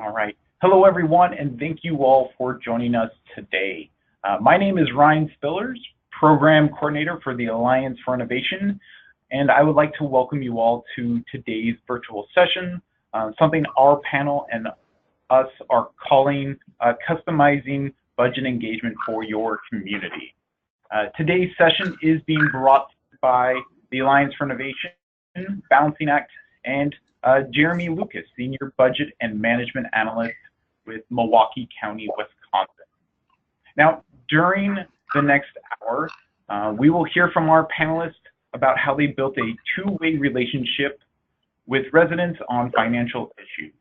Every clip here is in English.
All right. Hello, everyone, and thank you all for joining us today. My name is Ryan Spillers, Program Coordinator for the Alliance for Innovation, and I would like to welcome you all to today's virtual session, something our panel and us are calling Customizing Budget Engagement for Your Community. Today's session is being brought by the Alliance for Innovation, Balancing Act, and Jeremy Lucas, Senior Budget and Management Analyst with Milwaukee County, Wisconsin. Now, during the next hour, we will hear from our panelists about how they built a two-way relationship with residents on financial issues,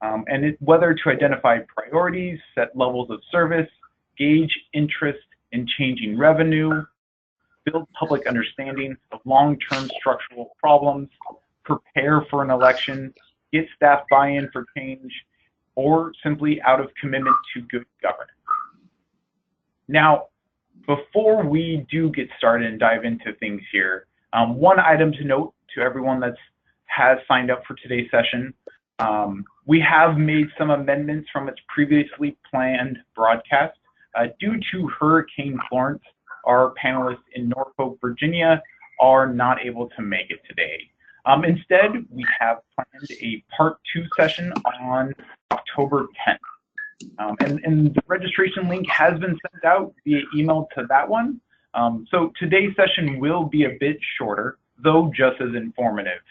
and whether to identify priorities, set levels of service, gauge interest in changing revenue, build public understanding of long-term structural problems, prepare for an election, get staff buy-in for change, or simply out of commitment to good governance. Now, before we do get started and dive into things here, one item to note to everyone that has signed up for today's session, we have made some amendments from its previously planned broadcast. Due to Hurricane Florence, our panelists in Norfolk, Virginia are not able to make it today. Instead, we have planned a part 2 session on October 10th. And the registration link has been sent out via email to that one. So today's session will be a bit shorter, though just as informative.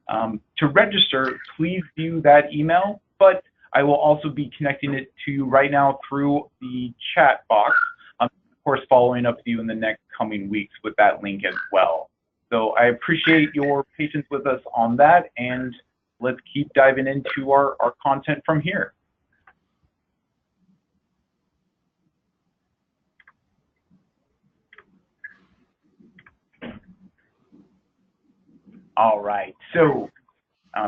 To register, please view that email, but I will also be connecting it to you right now through the chat box. Of course, following up with you in the next coming weeks with that link as well. So I appreciate your patience with us on that, and let's keep diving into our content from here. All right, so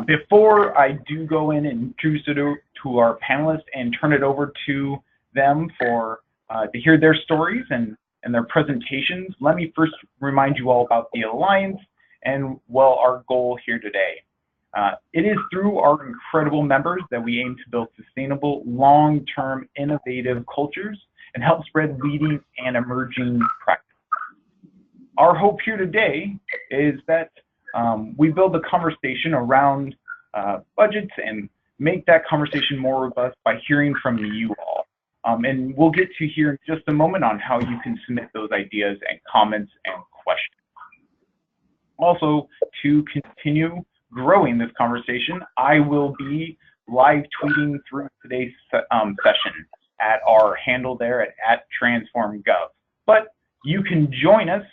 before I do go in and introduce it to our panelists and turn it over to them for to hear their stories and their presentations, let me first remind you all about the Alliance and, well, our goal here today. It is through our incredible members that we aim to build sustainable, long-term, innovative cultures and help spread leading and emerging practices. Our hope here today is that we build a conversation around budgets and make that conversation more robust by hearing from you all. And we'll get to hear in just a moment on how you can submit those ideas and comments and questions. Also, to continue growing this conversation, I will be live tweeting through today's session at our handle there at @transformgov. But you can join us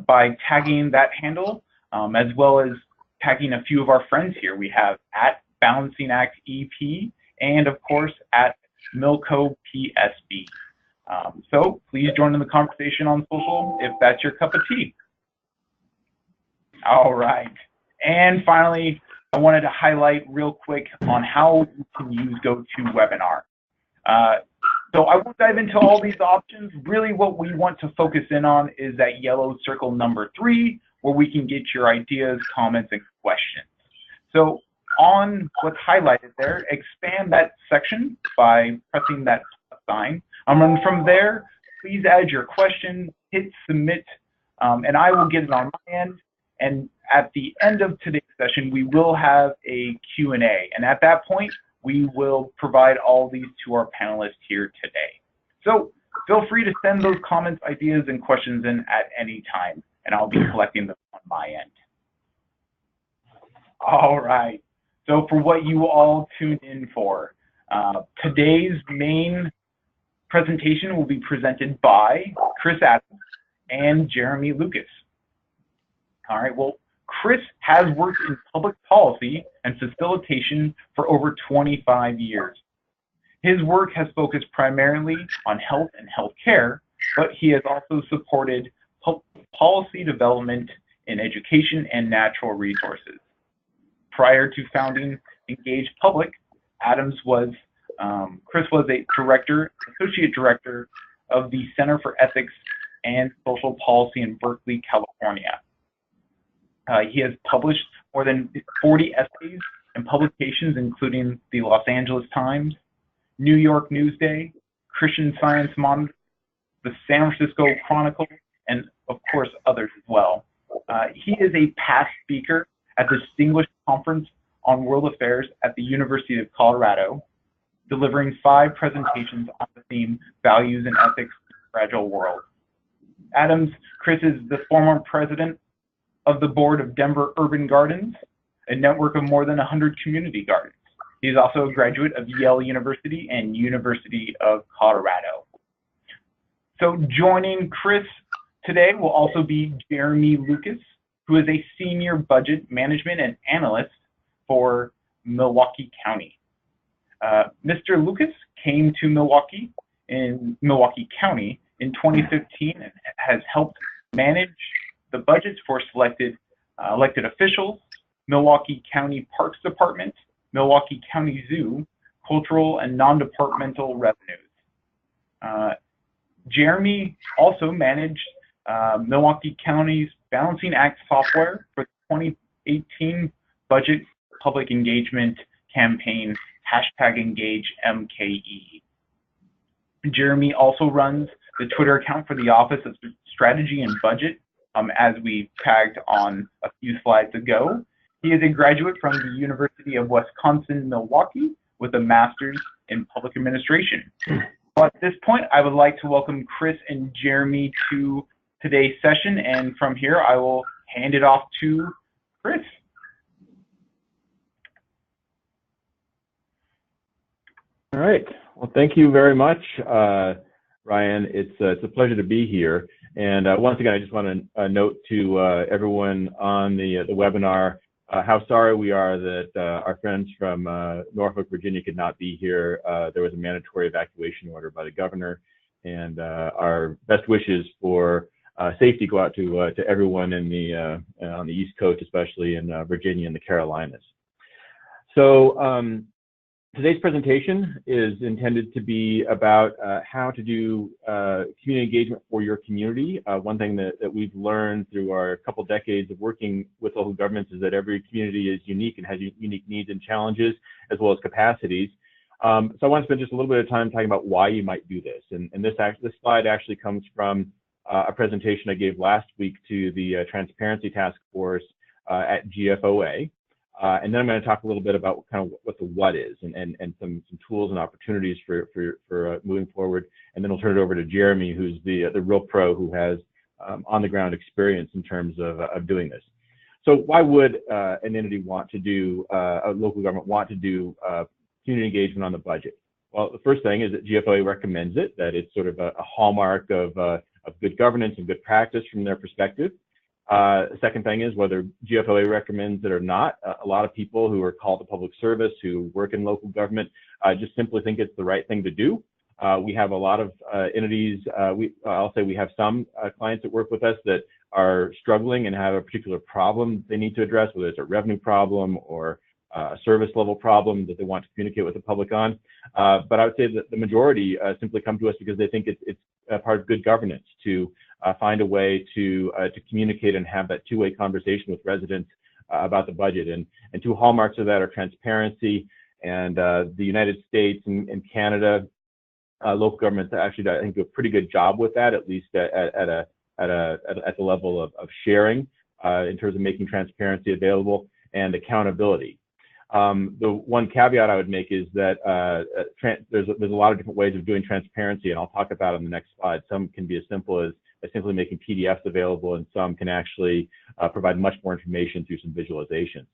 by tagging that handle, as well as tagging a few of our friends here. We have @BalancingActEP and, of course, @MilcoPSB. So please join in the conversation on social if that's your cup of tea. All right. And finally, I wanted to highlight real quick on how you can use GoToWebinar. So I won't dive into all these options. Really what we want to focus in on is that yellow circle number 3, where we can get your ideas, comments, and questions. So on what's highlighted there, expand that section by pressing that sign. And from there, please add your question, hit submit, and I will get it on my end. And at the end of today's session, we will have a Q&A. And at that point, we will provide all these to our panelists here today. So feel free to send those comments, ideas, and questions in at any time, and I'll be collecting them on my end. All right. So for what you all tuned in for, today's main presentation will be presented by Chris Adams and Jeremy Lucas. All right, well, Chris has worked in public policy and facilitation for over 25 years. His work has focused primarily on health and healthcare, but he has also supported policy development in education and natural resources. Prior to founding Engage Public, Chris was a associate director of the Center for Ethics and Social Policy in Berkeley, California. He has published more than 40 essays and publications including the Los Angeles Times, New York Newsday, Christian Science Monitor, the San Francisco Chronicle, and of course others as well. He is a past speaker at the Distinguished Conference on World Affairs at the University of Colorado, delivering 5 presentations on the theme Values and Ethics in a Fragile World. Chris is the former president of the board of Denver Urban Gardens, a network of more than 100 community gardens. He's also a graduate of Yale University and University of Colorado. So joining Chris today will also be Jeremy Lucas, who is a senior budget management and analyst for Milwaukee County. Mr. Lucas came to Milwaukee County in 2015 and has helped manage the budgets for selected elected officials, Milwaukee County Parks Department, Milwaukee County Zoo, cultural and non-departmental revenues. Jeremy also managed Milwaukee County's Balancing Act software for the 2018 budget public engagement campaign, #EngageMKE. Jeremy also runs the Twitter account for the Office of Strategy and Budget, as we tagged on a few slides ago. He is a graduate from the University of Wisconsin-Milwaukee with a master's in public administration. Well, at this point, I would like to welcome Chris and Jeremy to today's session, and from here, I will hand it off to Chris. All right. Well, thank you very much, Ryan. It's a pleasure to be here. And once again, I just want to note to everyone on the webinar how sorry we are that our friends from Norfolk, Virginia could not be here. There was a mandatory evacuation order by the governor, and our best wishes for safety go out to everyone in on the East Coast, especially in Virginia and the Carolinas. So today's presentation is intended to be about how to do community engagement for your community. One thing that we've learned through our couple decades of working with local governments is that every community is unique and has unique needs and challenges, as well as capacities. So I want to spend just a little bit of time talking about why you might do this. And this slide actually comes from a presentation I gave last week to the Transparency Task Force at GFOA. And then I'm going to talk a little bit about kind of what the what is and some tools and opportunities for moving forward. And then I'll turn it over to Jeremy, who's the real pro who has on the ground experience in terms of doing this. So why would an entity want to do, a local government want to do community engagement on the budget? Well, the first thing is that GFOA recommends it, that it's sort of a hallmark of good governance and good practice from their perspective. The second thing is whether GFOA recommends it or not. A lot of people who are called to public service, who work in local government, just simply think it's the right thing to do. We have a lot of entities. I'll say we have some clients that work with us that are struggling and have a particular problem they need to address, whether it's a revenue problem or a service level problem that they want to communicate with the public on. But I would say that the majority simply come to us because they think it's a part of good governance to find a way to communicate and have that two-way conversation with residents about the budget. And two hallmarks of that are transparency, and the United States and Canada local governments actually, I think, do a pretty good job with that, at least at the level of sharing in terms of making transparency available and accountability. The one caveat I would make is that there's a lot of different ways of doing transparency, and I'll talk about on the next slide. Some can be as simple as simply making PDFs available, and some can actually provide much more information through some visualizations.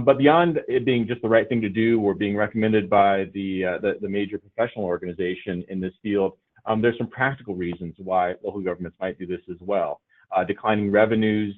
But beyond it being just the right thing to do or being recommended by the major professional organization in this field, there's some practical reasons why local governments might do this as well. Declining revenues,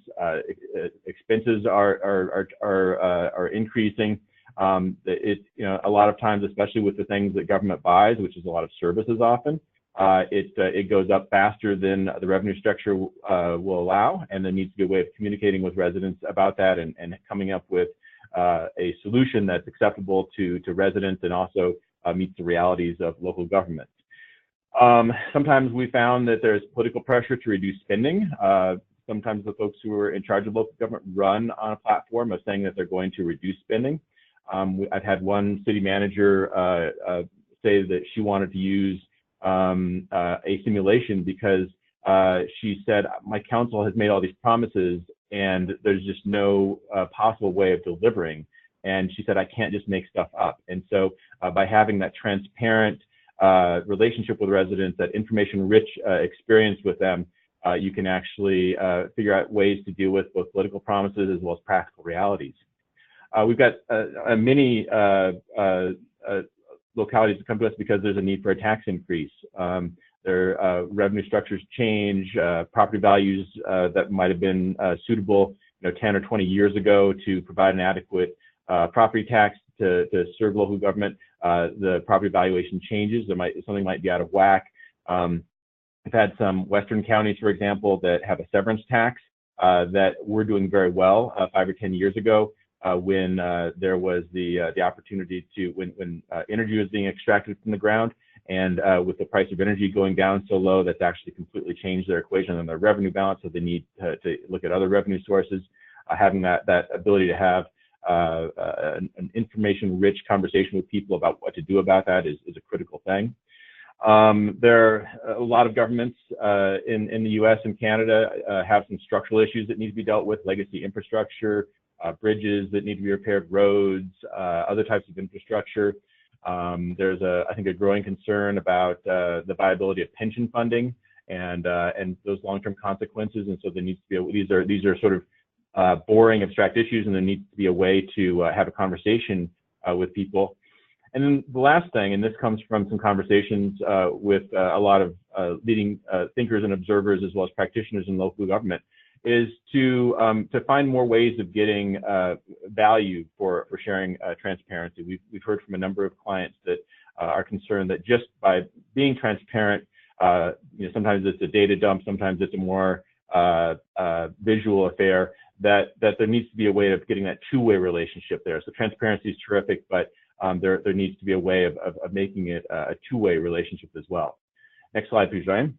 expenses are increasing. A lot of times, especially with the things that government buys, which is a lot of services often, it goes up faster than the revenue structure will allow, and there needs to be a way of communicating with residents about that and coming up with a solution that's acceptable to residents and also meets the realities of local government. Sometimes we found that there's political pressure to reduce spending. Sometimes the folks who are in charge of local government run on a platform of saying that they're going to reduce spending. I've had one city manager say that she wanted to use a simulation because she said, my council has made all these promises and there's just no possible way of delivering. And she said, I can't just make stuff up. And so by having that transparent relationship with residents, that information-rich experience with them, you can actually figure out ways to deal with both political promises as well as practical realities. We've got many localities that come to us because there's a need for a tax increase. Their revenue structures change, property values that might have been suitable 10 or 20 years ago to provide an adequate property tax to serve local government. The property valuation changes. Something might be out of whack. We've had some western counties, for example, that have a severance tax that were doing very well 5 or 10 years ago when there was the opportunity to, when energy was being extracted from the ground. And with the price of energy going down so low, that's actually completely changed their equation and their revenue balance. So they need to look at other revenue sources. Having that ability to have an information-rich conversation with people about what to do about that is a critical thing. There are a lot of governments in the U.S. and Canada have some structural issues that need to be dealt with: legacy infrastructure, bridges that need to be repaired, roads, other types of infrastructure. There's I think a growing concern about the viability of pension funding and those long-term consequences. And so there needs to be these are sort of boring, abstract issues, and there needs to be a way to have a conversation with people. And then the last thing, and this comes from some conversations with a lot of leading thinkers and observers, as well as practitioners in local government, is to find more ways of getting value for sharing transparency. We've heard from a number of clients that are concerned that just by being transparent, sometimes it's a data dump, sometimes it's a more visual affair, that there needs to be a way of getting that two-way relationship there. So transparency is terrific, but there needs to be a way of making it a two-way relationship as well. Next slide, please, Ryan.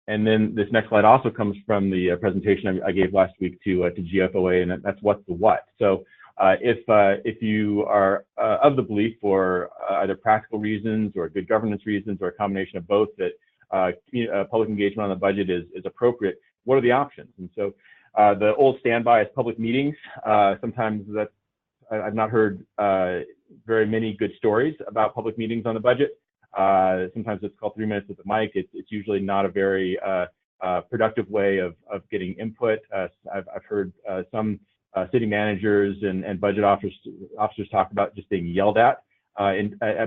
And then this next slide also comes from the presentation I gave last week to GFOA, and that's what's the what. So if you are of the belief, for either practical reasons or good governance reasons or a combination of both, that public engagement on the budget is appropriate, what are the options? And so the old standby is public meetings. Sometimes I've not heard very many good stories about public meetings on the budget. Sometimes it's called 3 minutes with the mic. It's usually not a very productive way of getting input. I've heard some city managers and budget officers talk about just being yelled at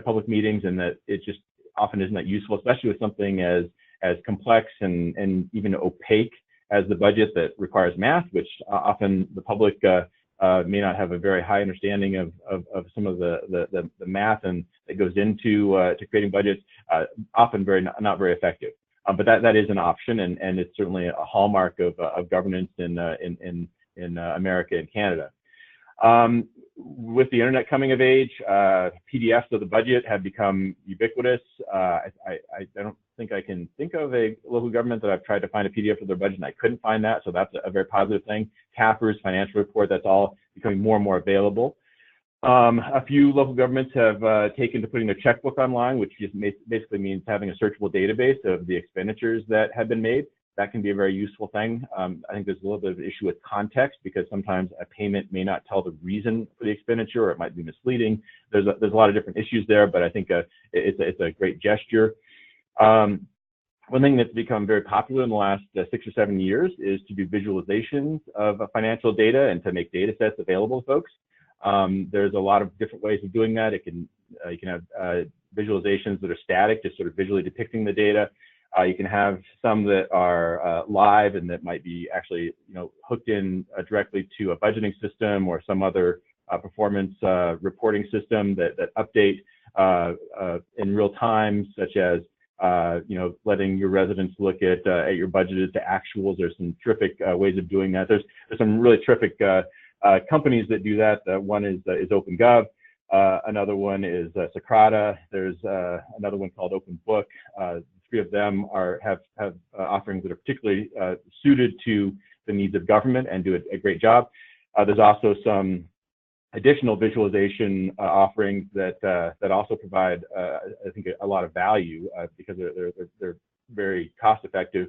public meetings, and that it just often isn't that useful, especially with something as complex and even opaque as the budget that requires math, which often the public may not have a very high understanding of some of the math and that goes into to creating budgets. Often not very effective. But that is an option, and it's certainly a hallmark of governance in America and Canada. With the internet coming of age, PDFs of the budget have become ubiquitous. I don't think I can think of a local government that I've tried to find a PDF of their budget and I couldn't find that, so that's a very positive thing. TAPR's financial report, that's all becoming more and more available. A few local governments have taken to putting their checkbook online, which just basically means having a searchable database of the expenditures that have been made. That can be a very useful thing. I think there's a little bit of an issue with context, because sometimes a payment may not tell the reason for the expenditure, or it might be misleading. There's a lot of different issues there, but I think it's a great gesture. One thing that's become very popular in the last 6 or 7 years is to do visualizations of financial data and to make data sets available to folks. There's a lot of different ways of doing that. You can have visualizations that are static, just sort of visually depicting the data. You can have some that are live and that might be actually hooked in directly to a budgeting system or some other performance reporting system that update in real time, such as letting your residents look at your budgeted to actuals. There's some terrific ways of doing that. There's some really terrific companies that do that. One is OpenGov. Another one is Socrata. There's another one called OpenBook. Three of them have offerings that are particularly suited to the needs of government and do a great job. There's also some additional visualization offerings that also provide, I think, a lot of value because they're very cost effective.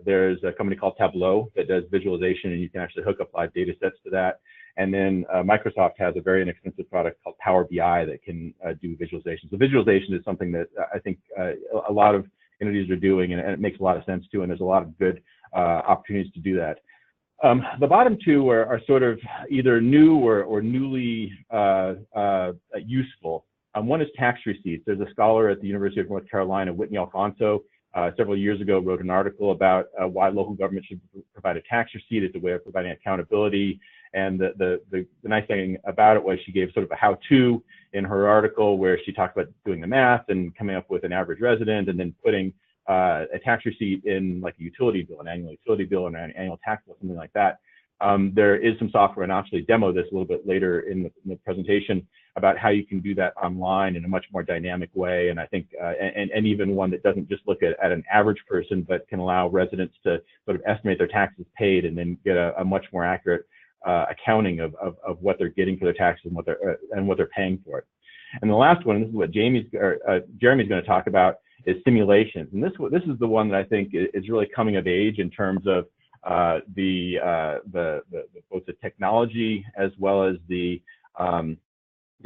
There's a company called Tableau that does visualization, and you can actually hook up live data sets to that. And then Microsoft has a very inexpensive product called Power BI that can do visualization. So visualization is something that I think a lot of entities are doing, and it makes a lot of sense too, and there's a lot of good opportunities to do that. The bottom two are sort of either new or newly useful. One is tax receipts. There's a scholar at the University of North Carolina, Whitney Alfonso, several years ago wrote an article about why local government should provide a tax receipt as a way of providing accountability. And the nice thing about it was she gave sort of a how-to in her article where she talked about doing the math and coming up with an average resident and then putting a tax receipt in like a utility bill, an annual utility bill, or an annual tax bill, something like that. There is some software, and I'll actually demo this a little bit later in the presentation about how you can do that online in a much more dynamic way. And I think, and even one that doesn't just look at an average person, but can allow residents to sort of estimate their taxes paid and then get a much more accurate accounting of what they're getting for their taxes and what they're paying for it. And the last one, this is what Jeremy's going to talk about, is simulations. And this is the one that I think is really coming of age in terms of both the technology as well as the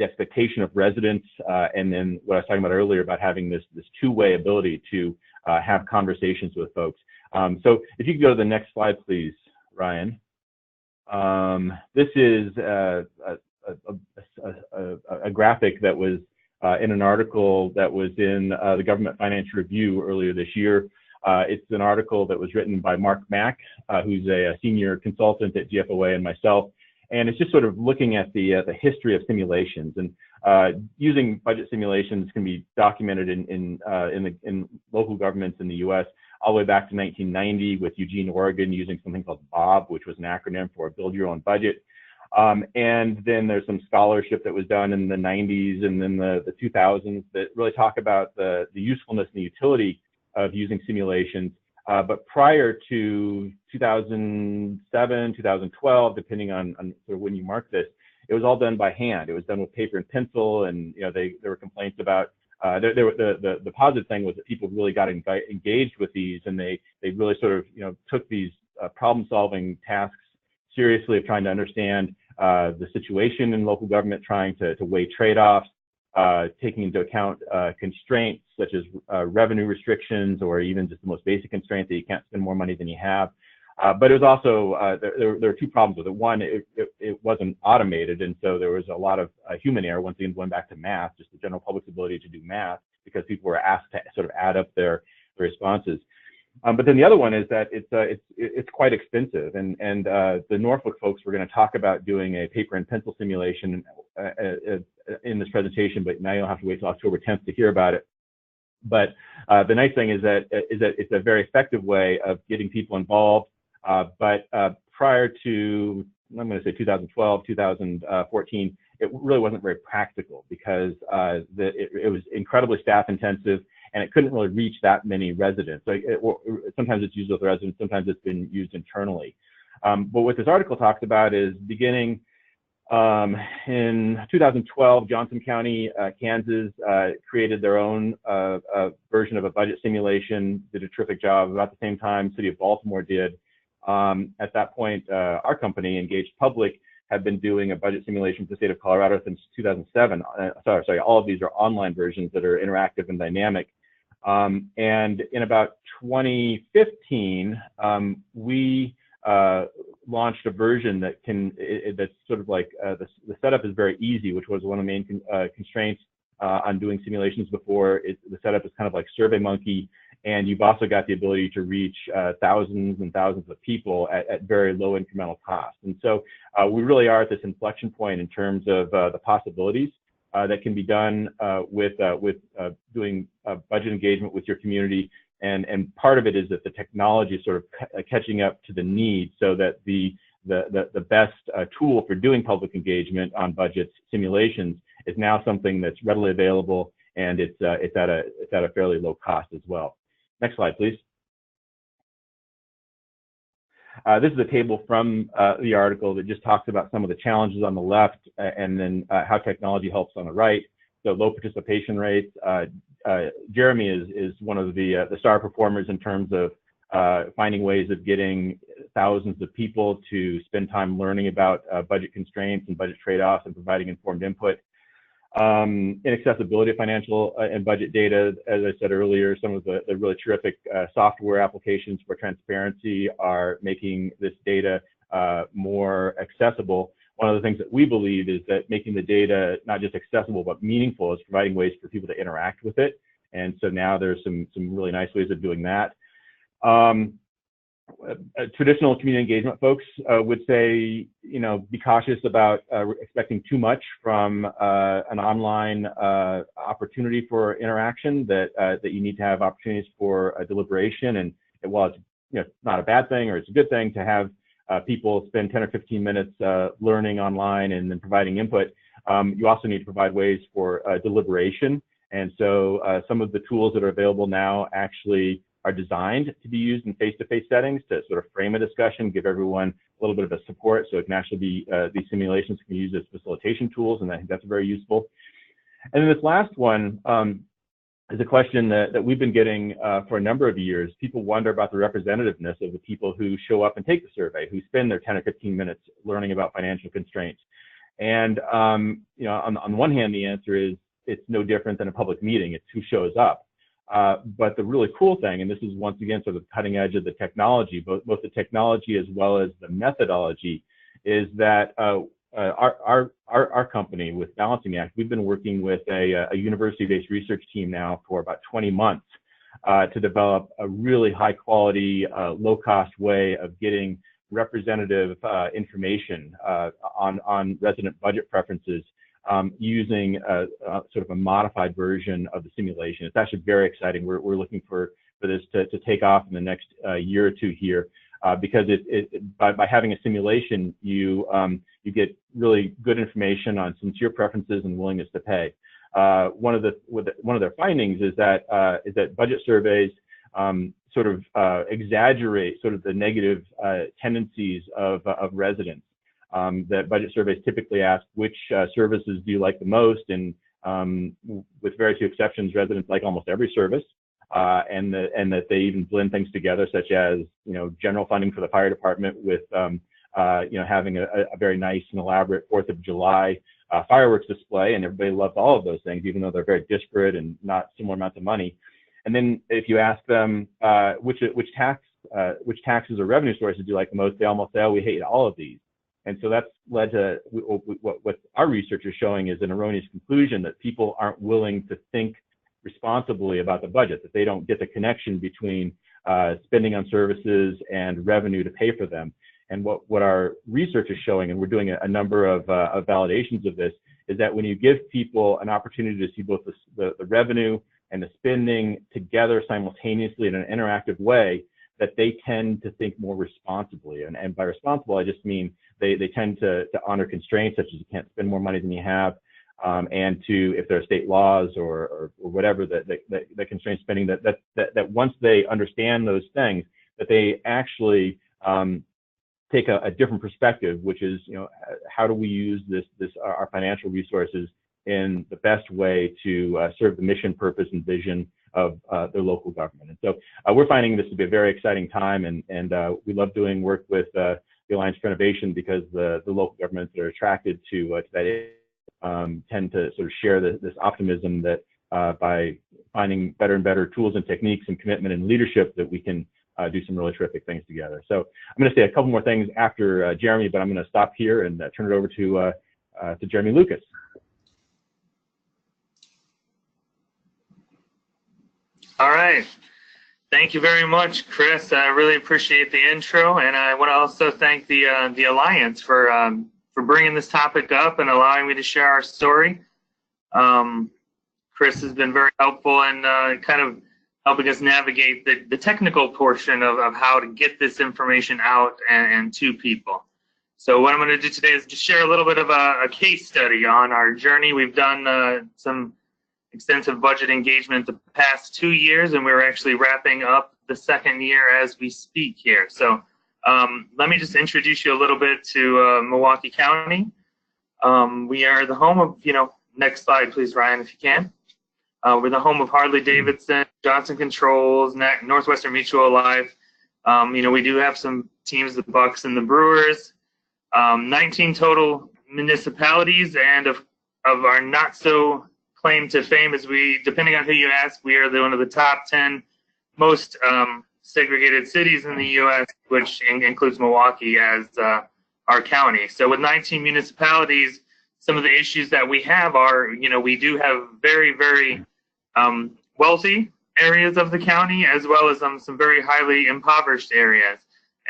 expectation of residents, and then what I was talking about earlier about having this two-way ability to have conversations with folks. So if you could go to the next slide, please, Ryan. This is a graphic that was in an article that was in the Government Financial Review earlier this year. It's an article that was written by Mark Mack, who's a senior consultant at GFOA, and myself. And it's just sort of looking at the history of simulations, and using budget simulations can be documented in local governments in the U.S. all the way back to 1990 with Eugene, Oregon, using something called BOB, which was an acronym for Build Your Own Budget. And then there's some scholarship that was done in the 90s and then the 2000s that really talk about the usefulness and the utility of using simulations. But prior to 2007, 2012, depending on sort of when you mark this, it was all done by hand. It was done with paper and pencil, and there were complaints about. The positive thing was that people really got engaged with these, and they really sort of took these problem-solving tasks seriously, of trying to understand the situation in local government, trying to weigh trade-offs, taking into account constraints such as revenue restrictions, or even just the most basic constraint that you can't spend more money than you have. But it was also, there were two problems with it. One, it wasn't automated, and so there was a lot of human error, once again going back to math, just the general public's ability to do math, because people were asked to sort of add up their responses. But then the other one is that it's quite expensive, and the Norfolk folks were going to talk about doing a paper and pencil simulation in this presentation, but now you'll have to wait till October 10th to hear about it. But the nice thing is that it's a very effective way of getting people involved. But prior to, I'm going to say 2012, 2014, it really wasn't very practical because it was incredibly staff intensive, and it couldn't really reach that many residents. Like sometimes it's used with residents, sometimes it's been used internally. But what this article talks about is beginning in 2012, Johnson County, Kansas, created their own version of a budget simulation, did a terrific job. About the same time, City of Baltimore did. At that point, our company, Engaged Public, had been doing a budget simulation for the state of Colorado since 2007. Sorry, all of these are online versions that are interactive and dynamic. And in about 2015, we launched a version that that's sort of like the setup is very easy, which was one of the main constraints on doing simulations before. The setup is kind of like SurveyMonkey, and you've also got the ability to reach thousands and thousands of people at very low incremental cost. And so we really are at this inflection point in terms of the possibilities that can be done with doing budget engagement with your community. And part of it is that the technology is sort of catching up to the need, so that the best tool for doing public engagement on budgets simulations is now something that's readily available, and it's at a fairly low cost as well. Next slide, please. This is a table from the article that just talks about some of the challenges on the left and then how technology helps on the right. So low participation rates. Jeremy is one of the star performers in terms of finding ways of getting thousands of people to spend time learning about budget constraints and budget trade-offs and providing informed input. Inaccessibility of financial and budget data, as I said earlier, some of the really terrific software applications for transparency are making this data more accessible. One of the things that we believe is that making the data not just accessible but meaningful is providing ways for people to interact with it. And so now there's some really nice ways of doing that. Traditional community engagement folks would say, be cautious about expecting too much from an online opportunity for interaction, that you need to have opportunities for deliberation. And while it's not a bad thing or it's a good thing to have people spend 10 or 15 minutes learning online and then providing input, you also need to provide ways for deliberation. And so some of the tools that are available now actually are designed to be used in face-to-face settings to sort of frame a discussion, give everyone a little bit of a support, so it can actually be, these simulations can be used as facilitation tools, and I think that's very useful. And then this last one is a question that we've been getting for a number of years. People wonder about the representativeness of the people who show up and take the survey, who spend their 10 or 15 minutes learning about financial constraints. And on the one hand, the answer is it's no different than a public meeting. It's who shows up. But the really cool thing, and this is once again sort of the cutting edge of the technology, both the technology as well as the methodology, is that our company with Balancing Act, we've been working with a university-based research team now for about 20 months to develop a really high-quality, low-cost way of getting representative information on resident budget preferences using sort of a modified version of the simulation. It's actually very exciting. We're looking for this to take off in the next year or two here, because by having a simulation, you get really good information on sincere preferences and willingness to pay. One of their findings is that budget surveys sort of exaggerate sort of the negative tendencies of residents. That budget surveys typically ask which services do you like the most, and with very few exceptions, residents like almost every service, and that they even blend things together, such as general funding for the fire department with having a very nice and elaborate 4th of July fireworks display, and everybody loves all of those things, even though they're very disparate and not similar amounts of money. And then if you ask them which taxes or revenue sources do you like the most, they almost say, oh, we hate all of these. And so that's led to what our research is showing is an erroneous conclusion that people aren't willing to think responsibly about the budget, that they don't get the connection between spending on services and revenue to pay for them. And what our research is showing, and we're doing a number of validations of this, is that when you give people an opportunity to see both the revenue and the spending together simultaneously in an interactive way, that they tend to think more responsibly. And by responsible, I just mean they tend to honor constraints, such as you can't spend more money than you have, and to, if there are state laws or whatever that constrain spending, that once they understand those things, that they actually take a different perspective, which is, how do we use our financial resources in the best way to serve the mission, purpose, and vision of their local government. And so we're finding this to be a very exciting time, and we love doing work with the Alliance for Innovation, because the local governments that are attracted to that tend to sort of share this optimism that by finding better and better tools and techniques and commitment and leadership, that we can do some really terrific things together. So I'm going to say a couple more things after Jeremy, but I'm going to stop here and turn it over to Jeremy Lucas. All right. Thank you very much, Chris. I really appreciate the intro, and I want to also thank the Alliance for bringing this topic up and allowing me to share our story. Chris has been very helpful in kind of helping us navigate the technical portion of how to get this information out and to people. So what I'm going to do today is just share a little bit of a case study on our journey. We've done some extensive budget engagement the past 2 years, and we're actually wrapping up the second year as we speak here. So Let me just introduce you a little bit to Milwaukee County. We are the home of, next slide, please, Ryan, if you can. We're the home of Harley-Davidson, Johnson Controls, Northwestern Mutual Life. We do have some teams, the Bucks and the Brewers. 19 total municipalities, and of our not so claim to fame, as depending on who you ask, we are one of the top 10 most segregated cities in the U.S., which includes Milwaukee as our county. So with 19 municipalities, some of the issues that we have are, we do have very, very wealthy areas of the county, as well as some very highly impoverished areas.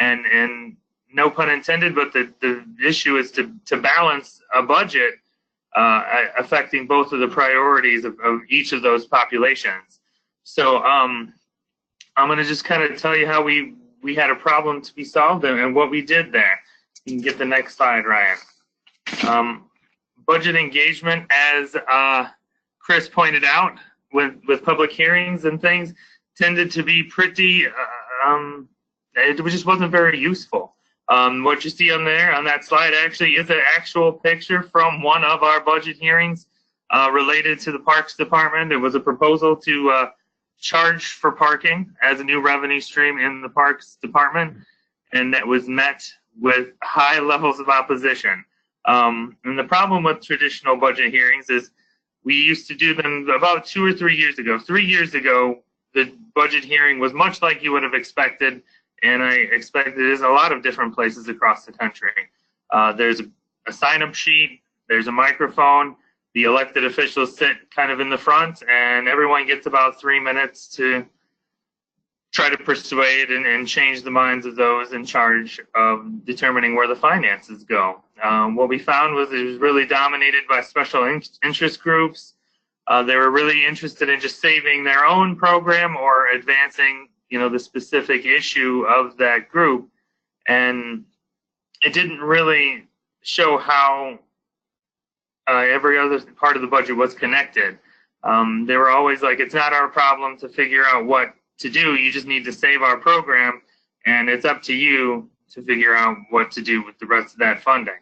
And no pun intended, but the issue is to balance a budget affecting both of the priorities of each of those populations. So I'm going to just kind of tell you how we had a problem to be solved and what we did there. You can get the next slide, Ryan. Budget engagement, as Chris pointed out, with public hearings and things, tended to be pretty, it just wasn't very useful. What you see on that slide actually is an actual picture from one of our budget hearings related to the Parks Department. It was a proposal to charge for parking as a new revenue stream in the Parks Department, and that was met with high levels of opposition. And the problem with traditional budget hearings is we used to do them about 2 or 3 years ago. 3 years ago, the budget hearing was much like you would have expected, and I expect it is a lot of different places across the country. There's a sign-up sheet, there's a microphone, the elected officials sit kind of in the front, and everyone gets about 3 minutes to try to persuade and change the minds of those in charge of determining where the finances go. What we found was it was really dominated by special interest groups. They were really interested in just saving their own program or advancing, the specific issue of that group. And it didn't really show how every other part of the budget was connected. They were always like, it's not our problem to figure out what to do. You just need to save our program, and it's up to you to figure out what to do with the rest of that funding.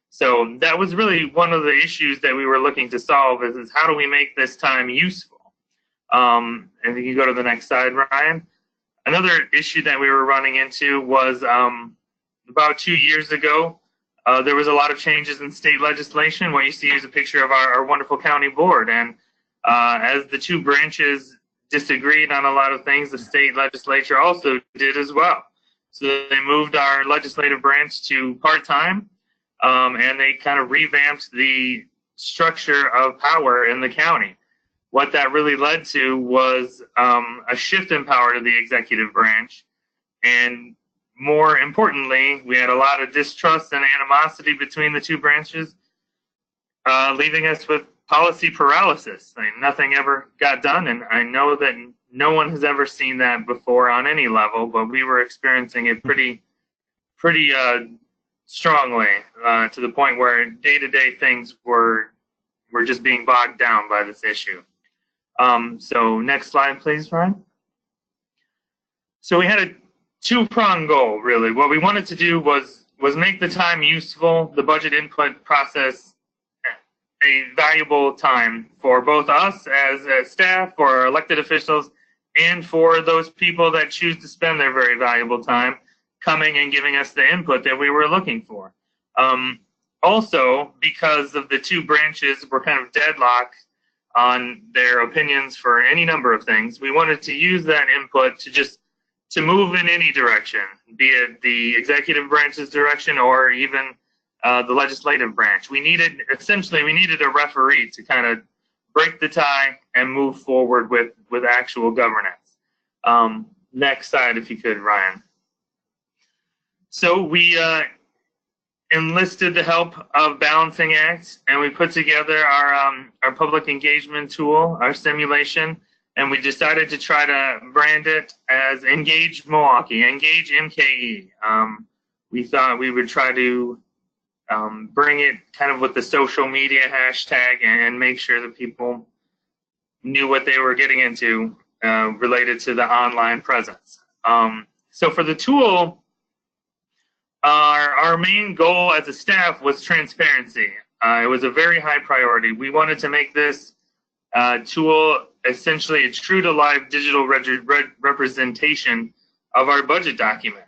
So that was really one of the issues that we were looking to solve is how do we make this time useful? And you can go to the next slide, Ryan. Another issue that we were running into was about 2 years ago, there was a lot of changes in state legislation. What you see is a picture of our wonderful county board. And as the two branches disagreed on a lot of things, the state legislature also did as well. So they moved our legislative branch to part-time, and they kind of revamped the structure of power in the county. What that really led to was a shift in power to the executive branch. And more importantly, we had a lot of distrust and animosity between the two branches, leaving us with policy paralysis. Nothing ever got done, and I know that no one has ever seen that before on any level, but we were experiencing it pretty strongly to the point where day-to-day things were just being bogged down by this issue. So next slide, please, Ryan. So we had a two-pronged goal, really. What we wanted to do was make the time useful, the budget input process a valuable time for both us as staff, for our elected officials, and for those people that choose to spend their very valuable time coming and giving us the input that we were looking for. Also, because of the two branches were kind of deadlocked on their opinions for any number of things, we wanted to use that input to move in any direction, be it the executive branch's direction or even the legislative branch. We needed a referee to kind of break the tie and move forward with actual governance. Next slide, if you could, Ryan. So we enlisted the help of Balancing Act, and we put together our public engagement tool, our simulation, and we decided to try to brand it as Engage Milwaukee, Engage MKE. We thought we would try to bring it kind of with the social media hashtag and make sure that people knew what they were getting into related to the online presence. So for the tool, our main goal as a staff was transparency. It was a very high priority. We wanted to make this tool essentially a true-to-life digital representation of our budget document.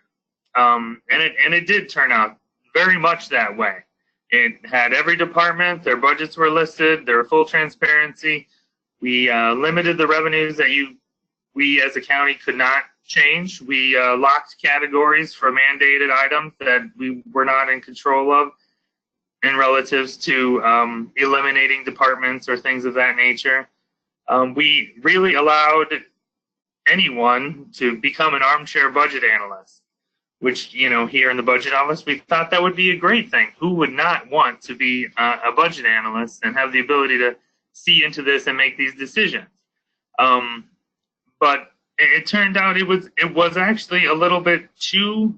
And it did turn out very much that way. It had every department, their budgets were listed, there were full transparency. We limited the revenues that we as a county could not change. We locked categories for mandated items that we were not in control of in relatives to eliminating departments or things of that nature. We really allowed anyone to become an armchair budget analyst, which, here in the budget office, we thought that would be a great thing. Who would not want to be a budget analyst and have the ability to see into this and make these decisions? But it turned out it was actually a little bit too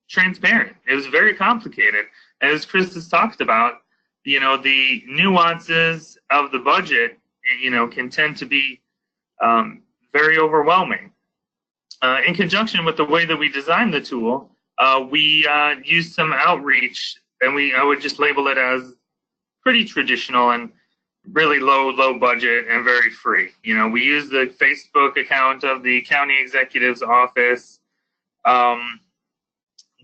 transparent. It was very complicated. As Chris has talked about, the nuances of the budget, can tend to be very overwhelming. In conjunction with the way that we designed the tool, we used some outreach, and I would just label it as pretty traditional and really low budget and very free. We used the Facebook account of the county executive's office.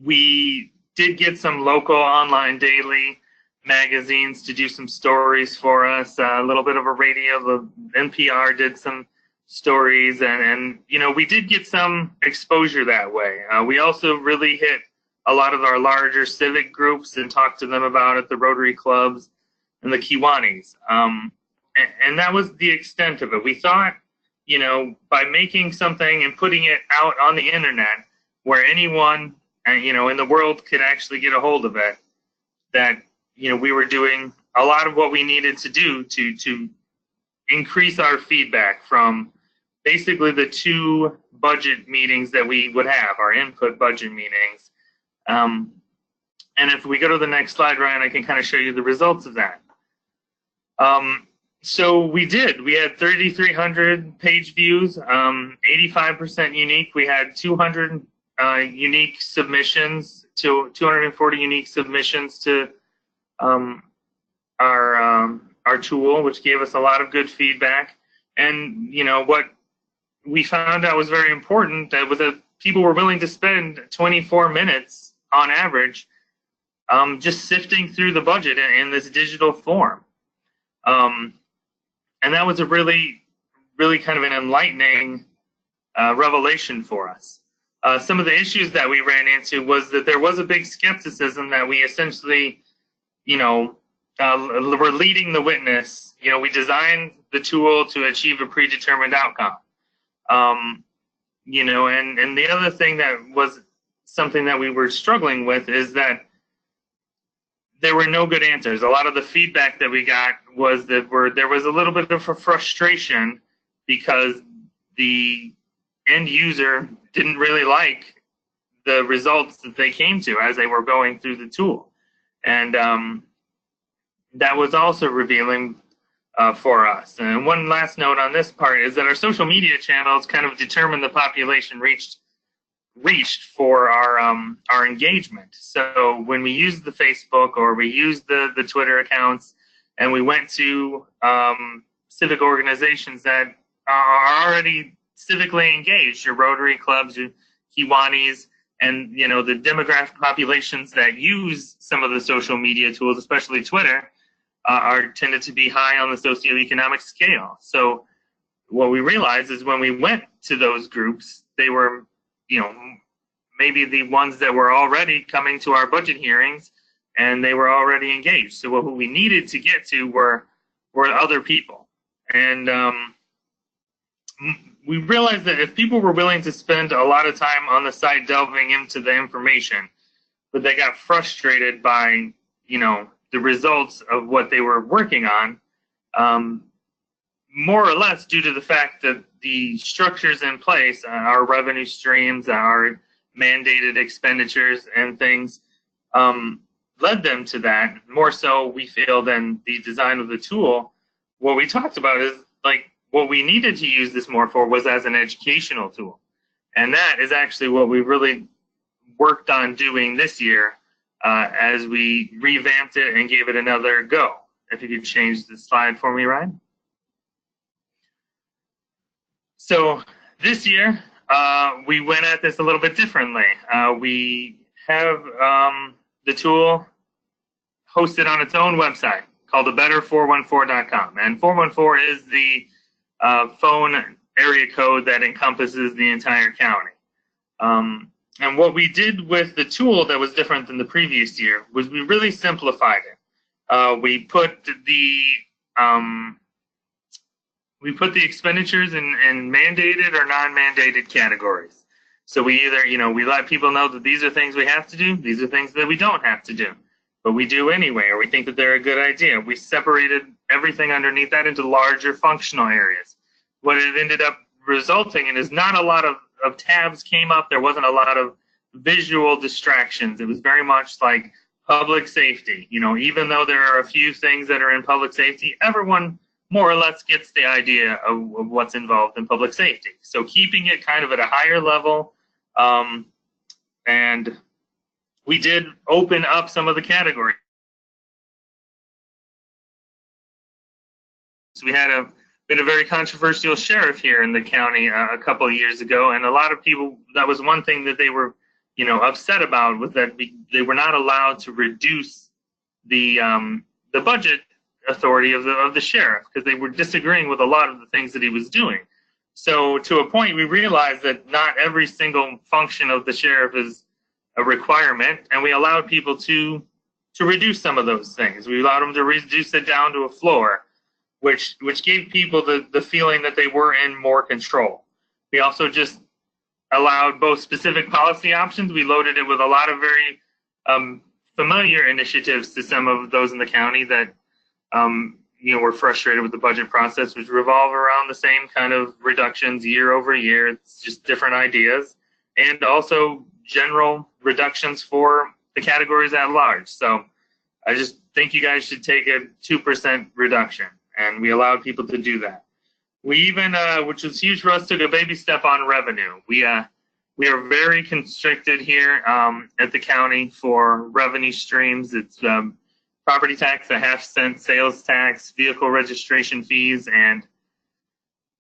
We did get some local online daily magazines to do some stories for us, a little bit of a radio. The NPR did some stories, and we did get some exposure that way. We also really hit a lot of our larger civic groups and talked to them about it, the Rotary clubs and the Kiwanis. And that was the extent of it. We thought, by making something and putting it out on the internet where anyone, in the world could actually get a hold of it, that, we were doing a lot of what we needed to do to increase our feedback from basically the 2 budget meetings that we would have, our input budget meetings. And if we go to the next slide, Ryan, I can kind of show you the results of that. So we had 3,300 page views, 85% unique. We had 200 unique submissions, 240 unique submissions to our tool, which gave us a lot of good feedback. And what we found out was very important, that was that people were willing to spend 24 minutes on average just sifting through the budget in this digital form. And that was a really kind of an enlightening revelation for us. Some of the issues that we ran into was that there was a big skepticism that we essentially, were leading the witness. We designed the tool to achieve a predetermined outcome. And the other thing that was something that we were struggling with is that there were no good answers. A lot of the feedback that we got was that there was a little bit of a frustration because the end user didn't really like the results that they came to as they were going through the tool. And that was also revealing for us. And one last note on this part is that our social media channels kind of determine the population reached for our engagement. So when we used the Facebook or we used the Twitter accounts and we went to civic organizations that are already civically engaged, your Rotary clubs, your Kiwanis, and the demographic populations that use some of the social media tools, especially Twitter, are tended to be high on the socioeconomic scale. So what we realized is when we went to those groups, they were, maybe the ones that were already coming to our budget hearings, and they were already engaged. So what we needed to get to were other people. And we realized that if people were willing to spend a lot of time on the site delving into the information, but they got frustrated by, the results of what they were working on, more or less due to the fact that the structures in place, our revenue streams, our mandated expenditures and things, led them to that. More so, we feel, than the design of the tool. What we talked about is, what we needed to use this more for was as an educational tool. And that is actually what we really worked on doing this year as we revamped it and gave it another go. If you could change the slide for me, Ryan. So this year, we went at this a little bit differently. We have the tool hosted on its own website called thebetter414.com. And 414 is the phone area code that encompasses the entire county. And what we did with the tool that was different than the previous year was we really simplified it. We put the expenditures in mandated or non-mandated categories. So we either, we let people know that these are things we have to do, these are things that we don't have to do, but we do anyway, or we think that they're a good idea. We separated everything underneath that into larger functional areas. What it ended up resulting in is not a lot of tabs came up. There wasn't a lot of visual distractions. It was very much like public safety. Even though there are a few things that are in public safety, everyone more or less gets the idea of what's involved in public safety. So keeping it kind of at a higher level, and we did open up some of the categories. So we had been a very controversial sheriff here in the county a couple of years ago, and a lot of people, that was one thing that they were, upset about, was that they were not allowed to reduce the budget authority of the sheriff, because they were disagreeing with a lot of the things that he was doing. So to a point, we realized that not every single function of the sheriff is a requirement, and we allowed people to reduce some of those things. We allowed them to reduce it down to a floor, which gave people the feeling that they were in more control. We also just allowed both specific policy options. We loaded it with a lot of very familiar initiatives to some of those in the county that we're frustrated with the budget process, which revolve around the same kind of reductions year over year. It's just different ideas, and also general reductions for the categories at large. So I just think you guys should take a 2% reduction, and we allowed people to do that. We even, which was huge for us, took a baby step on revenue. We are very constricted here at the county for revenue streams. It's property tax, a half-cent sales tax, vehicle registration fees, and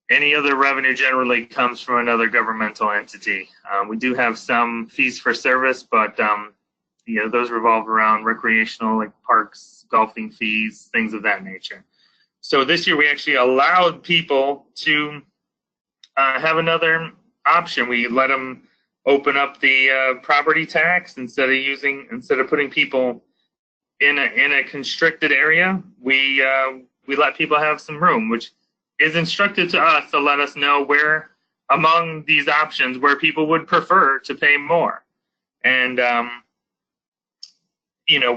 any other revenue generally comes from another governmental entity. We do have some fees for service, but those revolve around recreational, like parks, golfing fees, things of that nature. So this year we actually allowed people to have another option. We let them open up the property tax instead of putting people in a constricted area. We let people have some room, which is instructed to us to let us know where among these options where people would prefer to pay more, and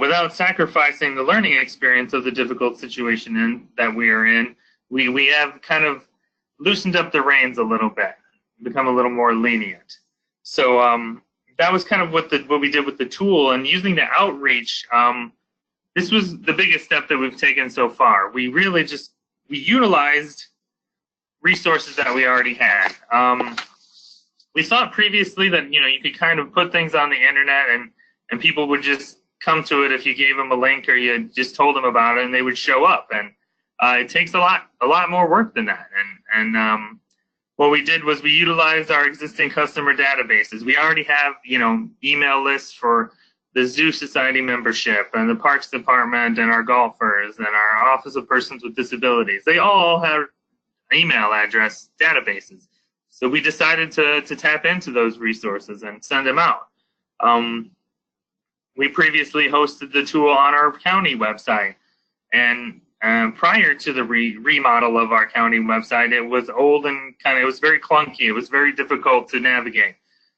without sacrificing the learning experience of the difficult situation that we are in, we have kind of loosened up the reins a little bit, become a little more lenient. So that was kind of what we did with the tool, and using the outreach. This was the biggest step that we've taken so far. We really we utilized resources that we already had. We thought previously that you could kind of put things on the internet and people would just come to it if you gave them a link or you just told them about it, and they would show up. And it takes a lot more work than that. And what we did was we utilized our existing customer databases. We already have email lists for the Zoo Society membership and the Parks Department and our golfers and our Office of Persons with Disabilities. They all have email address databases. So we decided to tap into those resources and send them out. We previously hosted the tool on our county website, and prior to the remodel of our county website, it was old and it was very clunky. It was very difficult to navigate.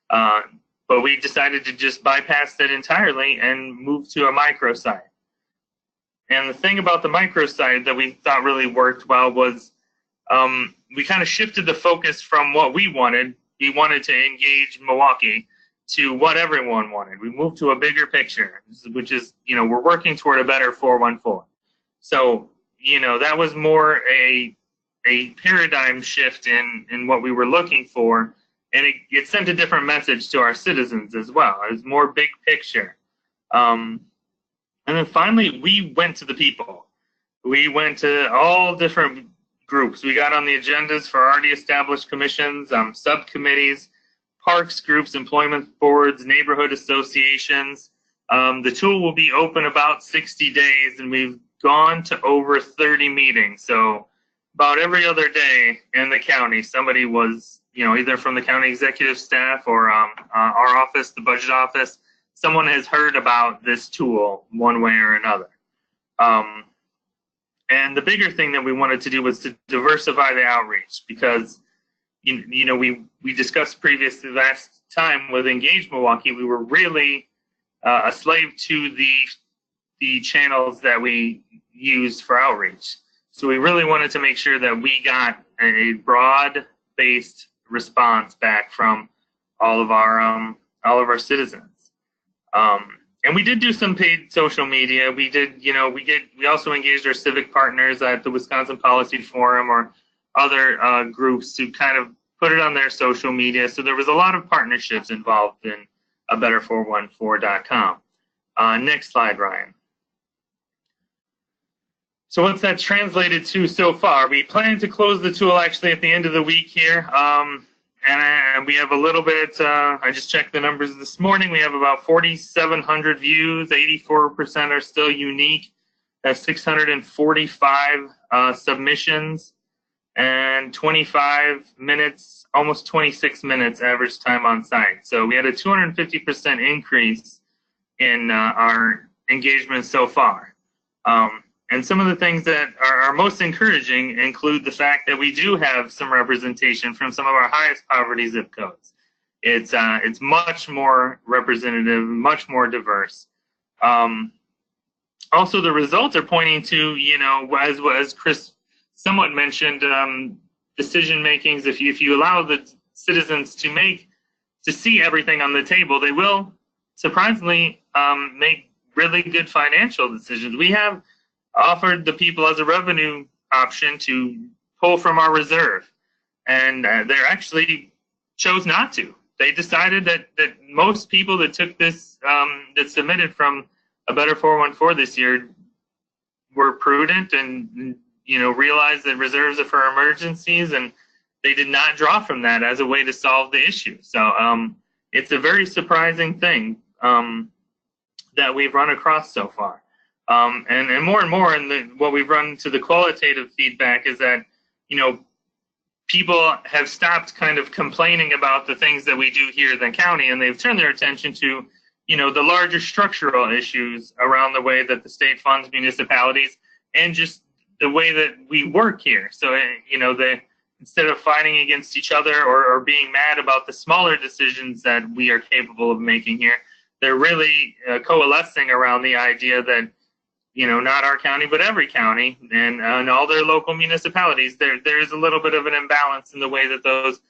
But we decided to just bypass it entirely and move to a microsite. And the thing about the microsite that we thought really worked well was we kind of shifted the focus from what we wanted. We wanted to engage Milwaukee to what everyone wanted. We moved to a bigger picture, which is, we're working toward a better 414. So, that was more a paradigm shift in what we were looking for and it sent a different message to our citizens as well. It was more big picture. And then finally, we went to the people. We went to all different groups. We got on the agendas for already established commissions, subcommittees, parks groups, employment boards, neighborhood associations. The tool will be open about 60 days, and we've gone to over 30 meetings. So about every other day in the county, somebody was, either from the county executive staff or our office, the budget office, someone has heard about this tool one way or another. And the bigger thing that we wanted to do was to diversify the outreach, because we discussed previously last time with Engage Milwaukee, we were really a slave to the channels that we used for outreach. So we really wanted to make sure that we got a broad-based response back from all of our citizens. And we did do some paid social media. We did, we also engaged our civic partners at the Wisconsin Policy Forum or other groups to kind of put it on their social media. So there was a lot of partnerships involved in better414.com. Next slide, Ryan. So what's that translated to so far? We plan to close the tool actually at the end of the week here. And we have a little bit, I just checked the numbers this morning. We have about 4,700 views, 84% are still unique. That's 645 submissions and 25 minutes, almost 26 minutes average time on site. So we had a 250% increase in our engagement so far. And some of the things that are most encouraging include the fact that we do have some representation from some of our highest poverty zip codes. It's much more representative, much more diverse. Also, the results are pointing to, as Chris somewhat mentioned, decision makings. If you allow the citizens to see everything on the table, they will surprisingly make really good financial decisions. We have offered the people as a revenue option to pull from our reserve, and they actually chose not to. They decided that most people that took this, that submitted from a Better 414 this year, were prudent and realized that reserves are for emergencies, and they did not draw from that as a way to solve the issue. So it's a very surprising thing that we've run across so far. And more, and what we've run to the qualitative feedback is that, people have stopped kind of complaining about the things that we do here in the county, and they've turned their attention to, the larger structural issues around the way that the state funds municipalities and just the way that we work here. So, instead of fighting against each other or being mad about the smaller decisions that we are capable of making here, they're really coalescing around the idea that, not our county, but every county and all their local municipalities, there is a little bit of an imbalance in the way that those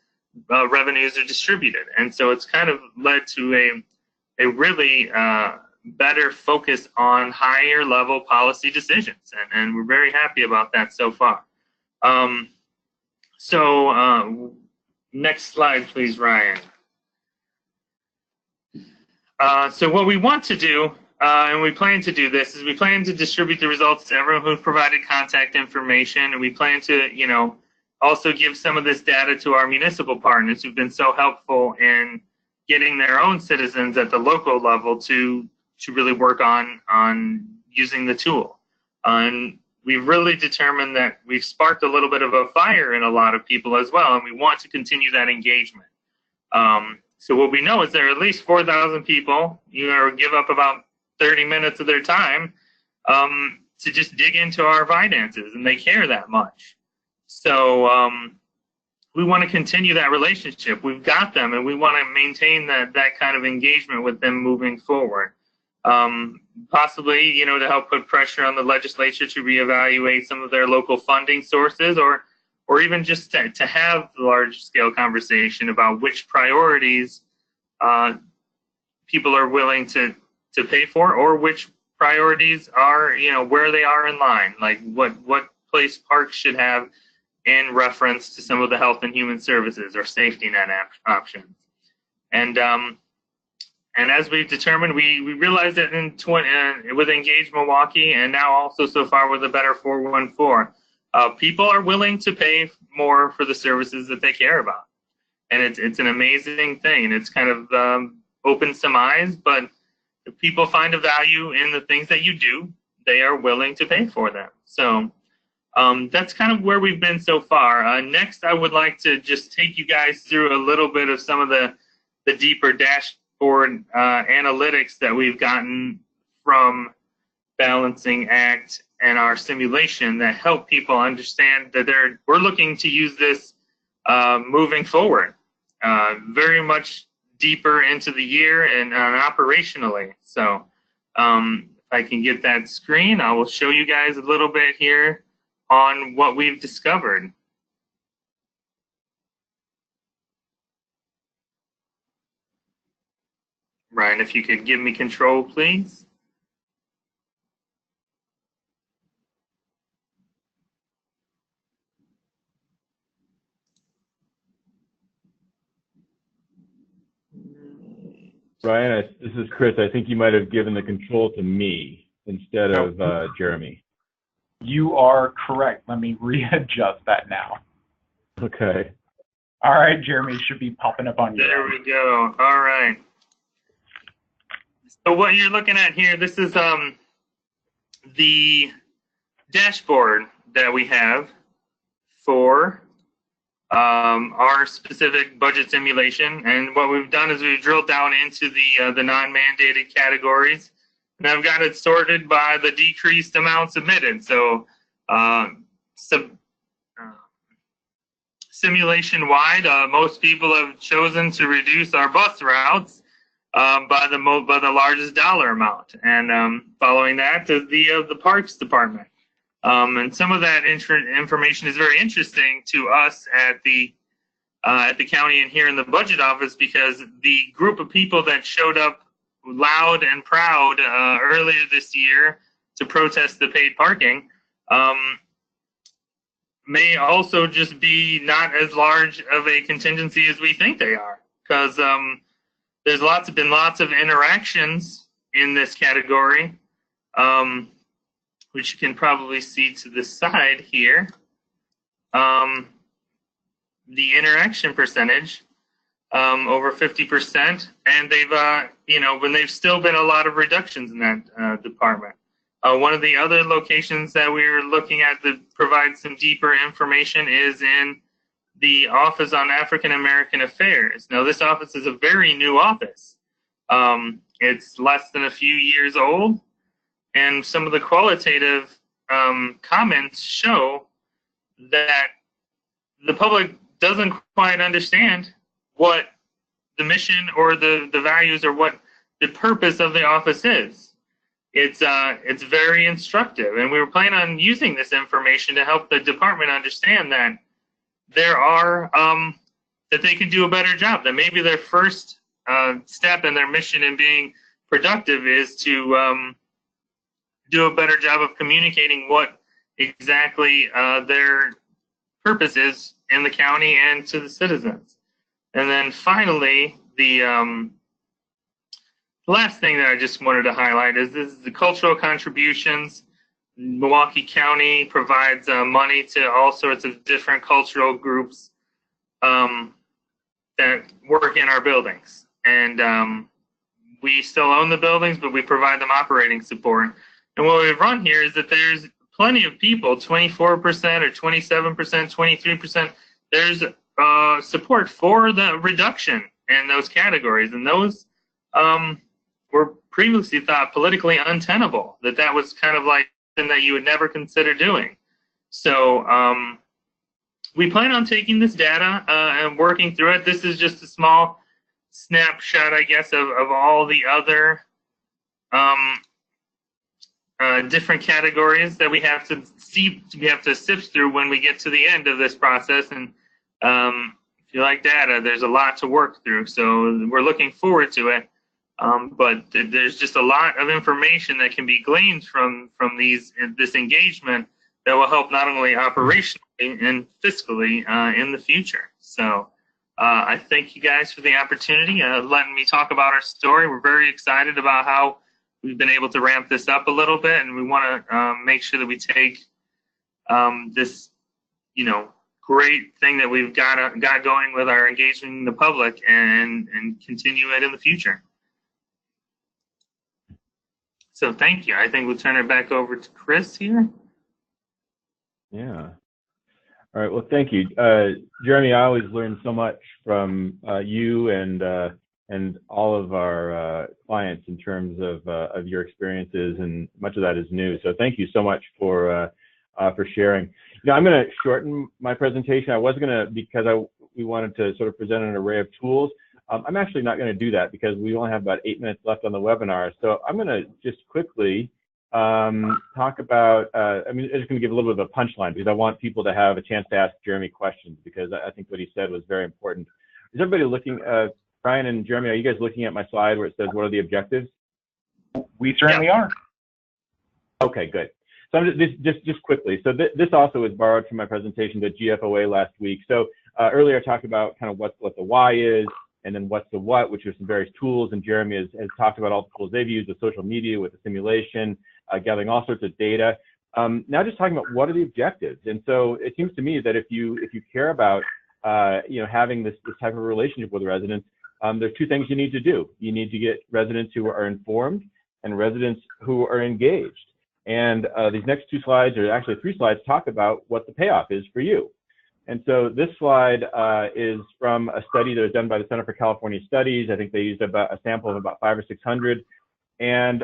revenues are distributed. And so it's kind of led to a really better focus on higher level policy decisions. And we're very happy about that so far. Next slide, please, Ryan. So what we want to do, and we plan to do this, is we plan to distribute the results to everyone who's provided contact information, and we plan to, also give some of this data to our municipal partners who've been so helpful in getting their own citizens at the local level to really work on using the tool. And we've really determined that we've sparked a little bit of a fire in a lot of people as well, and we want to continue that engagement. So what we know is there are at least 4,000 people, give up about 30 minutes of their time to just dig into our finances, and they care that much. So we want to continue that relationship. We've got them, and we want to maintain that kind of engagement with them moving forward. Possibly, to help put pressure on the legislature to reevaluate some of their local funding sources, or even just to have the large-scale conversation about which priorities people are willing to pay for, or which priorities are, where they are in line, like what place parks should have in reference to some of the health and human services or safety net options. And as we've determined, we realized that with Engage Milwaukee, and now also so far with the Better 414, people are willing to pay more for the services that they care about. And it's an amazing thing. And it's kind of opens some eyes, but if people find a value in the things that you do, they are willing to pay for them. So that's kind of where we've been so far. Next, I would like to just take you guys through a little bit of some of the deeper dashboard analytics that we've gotten from Balancing Act and our simulation that help people understand that we're looking to use this moving forward, very much deeper into the year and operationally. So if I can get that screen, I will show you guys a little bit here on what we've discovered. Ryan, if you could give me control, please. Ryan, this is Chris. I think you might have given the control to me instead of Jeremy. You are correct. Let me readjust that now. Okay. All right, Jeremy, should be popping up on you. There we go. All right. So what you're looking at here, this is the dashboard that we have for our specific budget simulation. And what we've done is we've drilled down into the non-mandated categories. And I've got it sorted by the decreased amount submitted. So simulation-wide, most people have chosen to reduce our bus routes by the largest dollar amount. And following that is the Parks Department. And some of that information is very interesting to us at the county and here in the budget office, because the group of people that showed up loud and proud earlier this year to protest the paid parking may also just be not as large of a contingency as we think they are, because there's been lots of interactions in this category, which you can probably see to the side here. The interaction percentage, over 50%, and they've, when they've still been a lot of reductions in that department. One of the other locations that we were looking at that provides some deeper information is in the Office on African American Affairs. Now, this office is a very new office. It's less than a few years old, and some of the qualitative comments show that the public doesn't quite understand what the mission or the values or what the purpose of the office is. It's very instructive, and we were planning on using this information to help the department understand that there are that they can do a better job. That maybe their first step in their mission in being productive is to do a better job of communicating what exactly their purpose is in the county and to the citizens. And then finally, the last thing that I just wanted to highlight is the cultural contributions. Milwaukee County provides money to all sorts of different cultural groups that work in our buildings. And we still own the buildings, but we provide them operating support. And what we've run here is that there's plenty of people, 24% or 27%, 23%, there's support for the reduction in those categories. And those were previously thought politically untenable, that was kind of like something that you would never consider doing. So we plan on taking this data and working through it. This is just a small snapshot, I guess, of all the other different categories that we have to sift through when we get to the end of this process. And if you like data, there's a lot to work through. So we're looking forward to it. But there's just a lot of information that can be gleaned from this engagement that will help not only operationally, and fiscally in the future. So I thank you guys for the opportunity, letting me talk about our story. We're very excited about how we've been able to ramp this up a little bit, and we want to make sure that we take this, great thing that we've got going with our engaging the public and continue it in the future. So thank you. I think we'll turn it back over to Chris here. Yeah. All right. Well, thank you, Jeremy. I always learn so much from you and all of our clients in terms of your experiences, and much of that is new. So thank you so much for sharing. I'm going to shorten my presentation. I was going to, because we wanted to sort of present an array of tools. I'm actually not going to do that because we only have about 8 minutes left on the webinar. So I'm going to just quickly talk about, I'm just going to give a little bit of a punchline because I want people to have a chance to ask Jeremy questions, because I think what he said was very important. Is everybody looking, Brian and Jeremy, are you guys looking at my slide where it says, what are the objectives? We certainly are. Okay, good. So I'm just quickly. So this also is borrowed from my presentation to GFOA last week. So earlier I talked about kind of what the why is, and then what's the what, which are some various tools. And Jeremy has talked about all the tools they've used with social media, with the simulation, gathering all sorts of data. Now just talking about what are the objectives. And so it seems to me that if you care about having this type of relationship with residents, there's two things you need to do. You need to get residents who are informed and residents who are engaged. And these next 2 slides, or actually 3 slides, talk about what the payoff is for you. And so this slide is from a study that was done by the Center for California Studies. I think they used about a sample of about 500 or 600. And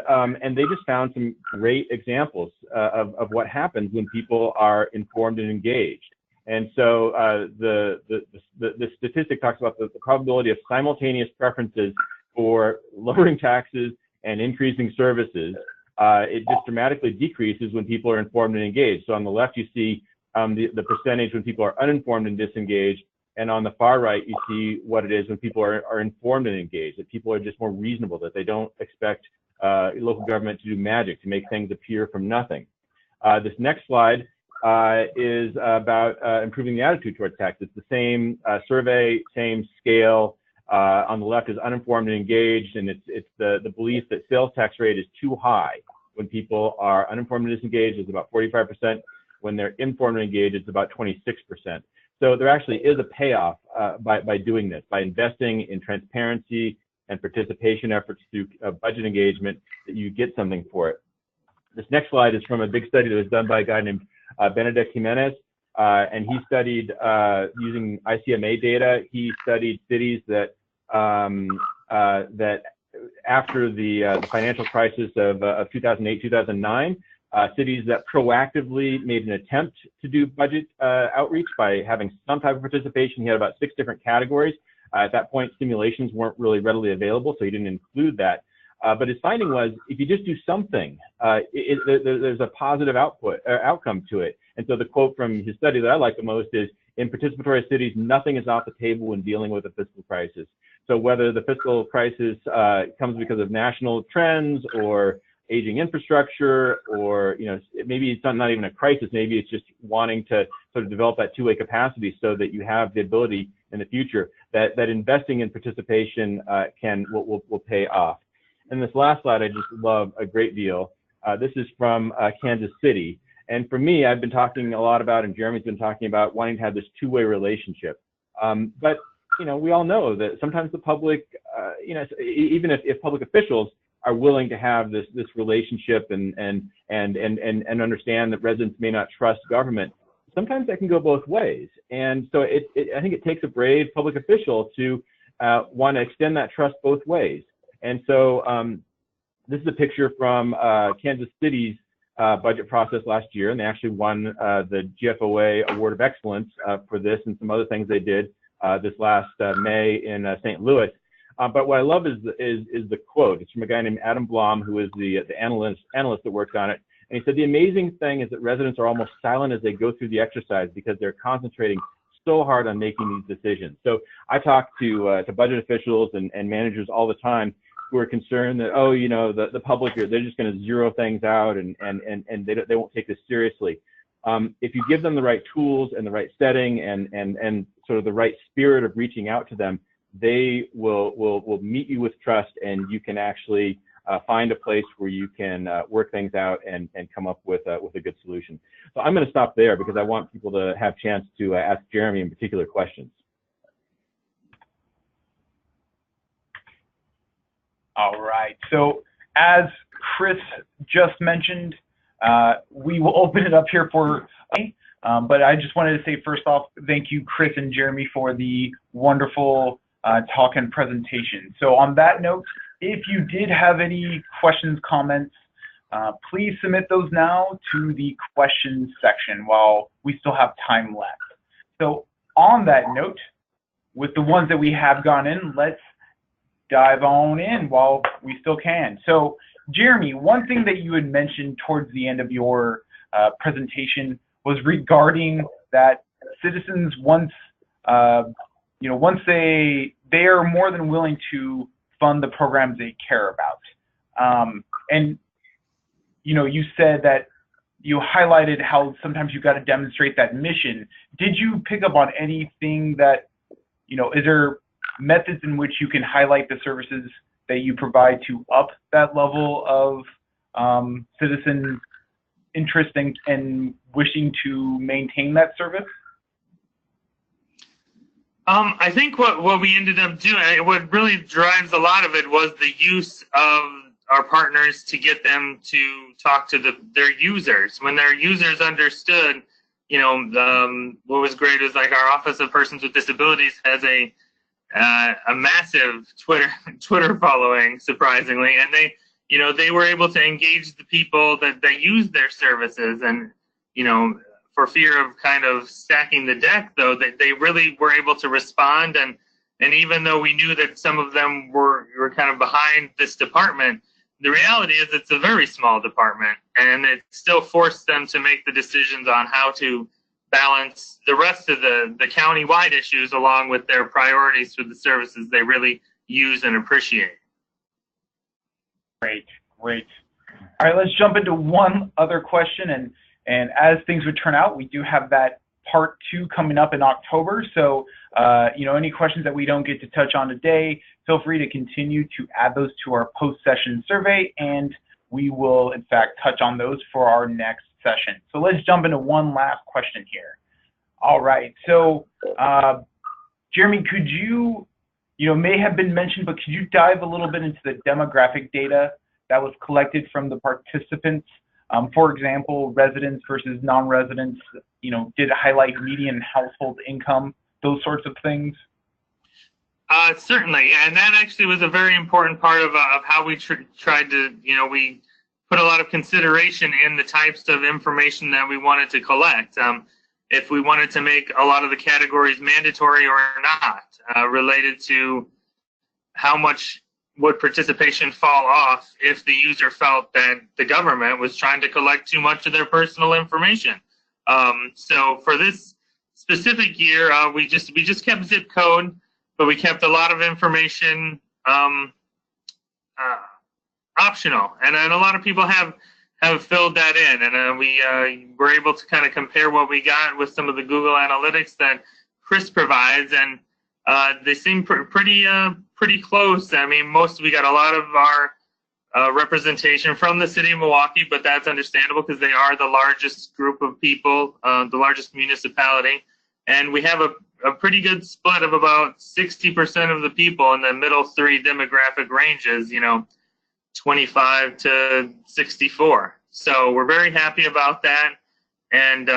they just found some great examples of what happens when people are informed and engaged. And so the statistic talks about the probability of simultaneous preferences for lowering taxes and increasing services. It just dramatically decreases when people are informed and engaged. So on the left, you see the percentage when people are uninformed and disengaged. And on the far right, you see what it is when people are informed and engaged, that people are just more reasonable, that they don't expect local government to do magic, to make things appear from nothing. This next slide is about improving the attitude towards tax. It's the same survey, same scale. On the left is uninformed and engaged, and it's the belief that sales tax rate is too high. When people are uninformed and disengaged, it's about 45%. When they're informed and engaged, it's about 26%. So there actually is a payoff by doing this, by investing in transparency and participation efforts through budget engagement, that you get something for it. This next slide is from a big study that was done by a guy named Benedict Jimenez, and he studied using ICMA data. He studied cities that after the financial crisis of 2008, 2009, cities that proactively made an attempt to do budget outreach by having some type of participation. He had about 6 different categories. At that point, simulations weren't really readily available, so he didn't include that. But his finding was, if you just do something, there's a positive outcome to it. And so the quote from his study that I like the most is, in participatory cities, nothing is off the table when dealing with a fiscal crisis. So whether the fiscal crisis comes because of national trends or aging infrastructure, or maybe it's not even a crisis, maybe it's just wanting to sort of develop that two-way capacity so that you have the ability in the future that investing in participation will pay off. And this last slide I just love a great deal. This is from Kansas City. And for me, I've been talking a lot about, and Jeremy's been talking about, wanting to have this two-way relationship. But we all know that sometimes the public, even if public officials are willing to have this relationship and understand that residents may not trust government, sometimes that can go both ways. And so I think it takes a brave public official to want to extend that trust both ways. And so this is a picture from Kansas City's budget process last year, and they actually won the GFOA Award of Excellence for this and some other things they did this last May in St. Louis. But what I love is the quote. It's from a guy named Adam Blom, who is the analyst that worked on it. And he said, the amazing thing is that residents are almost silent as they go through the exercise because they're concentrating so hard on making these decisions. So I talk to budget officials and managers all the time who are concerned that, the public, they're just going to zero things out and they won't take this seriously. if you give them the right tools and the right setting and sort of the right spirit of reaching out to them, they will meet you with trust, and you can actually find a place where you can work things out and come up with a good solution. So I'm going to stop there because I want people to have a chance to ask Jeremy in particular questions. All right. So as Chris just mentioned, we will open it up here for, but I just wanted to say first off, thank you, Chris and Jeremy, for the wonderful talk and presentation. So on that note, if you did have any questions, comments, please submit those now to the questions section while we still have time left. So on that note, with the ones that we have gone in, let's dive on in while we still can. So Jeremy, one thing that you had mentioned towards the end of your presentation was regarding that citizens once they are more than willing to fund the programs they care about. And you said that you highlighted how sometimes you got to demonstrate that mission. Did you pick up on anything that, is there methods in which you can highlight the services that you provide to up that level of citizen interest and wishing to maintain that service? I think what we ended up doing, what really drives a lot of it, was the use of our partners to get them to talk to their users. When their users understood, what was great is like our Office of Persons with Disabilities has a massive Twitter following, surprisingly, and they were able to engage the people that use their services, and for fear of kind of stacking the deck, though, that they really were able to respond, and even though we knew that some of them were kind of behind this department, the reality is it's a very small department, and it still forced them to make the decisions on how to balance the rest of the county-wide issues along with their priorities for the services they really use and appreciate. Great. All right, let's jump into one other question, and as things would turn out, we do have that part 2 coming up in October. So, any questions that we don't get to touch on today, feel free to continue to add those to our post-session survey, and we will, in fact, touch on those for our next session. So let's jump into one last question here. All right. So, Jeremy, could you, may have been mentioned, but could you dive a little bit into the demographic data that was collected from the participants? For example, residents versus non-residents, did it highlight median household income, those sorts of things? Certainly, and that actually was a very important part of how we tried to, we put a lot of consideration in the types of information that we wanted to collect. If we wanted to make a lot of the categories mandatory or not, related to how much would participation fall off if the user felt that the government was trying to collect too much of their personal information. So for this specific year, we just kept zip code, but we kept a lot of information optional, and a lot of people have filled that in, and we were able to kind of compare what we got with some of the Google Analytics that Chris provides, and they seem pretty close. I mean, we got a lot of our representation from the city of Milwaukee, but that's understandable because they are the largest group of people, the largest municipality, and we have a pretty good split of about 60% of the people in the middle 3 demographic ranges, 25 to 64. So we're very happy about that, and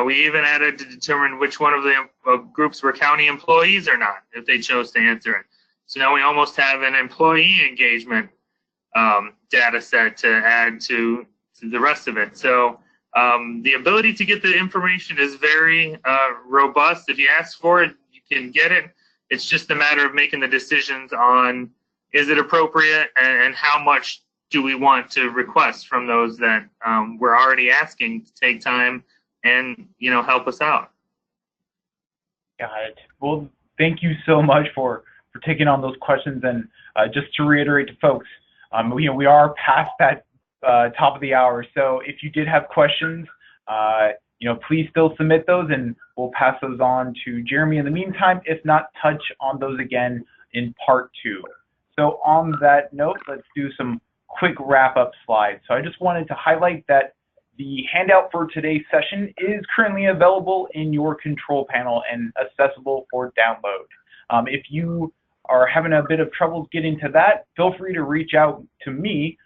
we even added to determine which one of the groups were county employees or not, if they chose to answer it. So now we almost have an employee engagement data set to add to the rest of it. So the ability to get the information is very robust. If you ask for it, you can get it. It's just a matter of making the decisions on, is it appropriate, and how much do we want to request from those that we're already asking to take time and help us out. Got it. Well, thank you so much for taking on those questions, and just to reiterate to folks, we are past that top of the hour, so if you did have questions, please still submit those, and we'll pass those on to Jeremy in the meantime, if not touch on those again in part 2. So on that note, let's do some quick wrap-up slides. So I just wanted to highlight that the handout for today's session is currently available in your control panel and accessible for download. If you are having a bit of trouble getting to that, feel free to reach out to me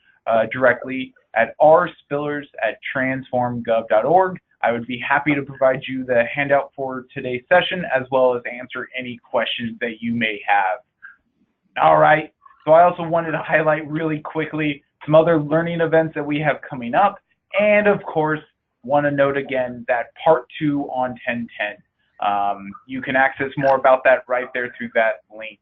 directly at rspillers@transformgov.org. I would be happy to provide you the handout for today's session, as well as answer any questions that you may have. All right, so I also wanted to highlight really quickly some other learning events that we have coming up, and of course, want to note again that part 2 on 1010. You can access more about that right there through that link.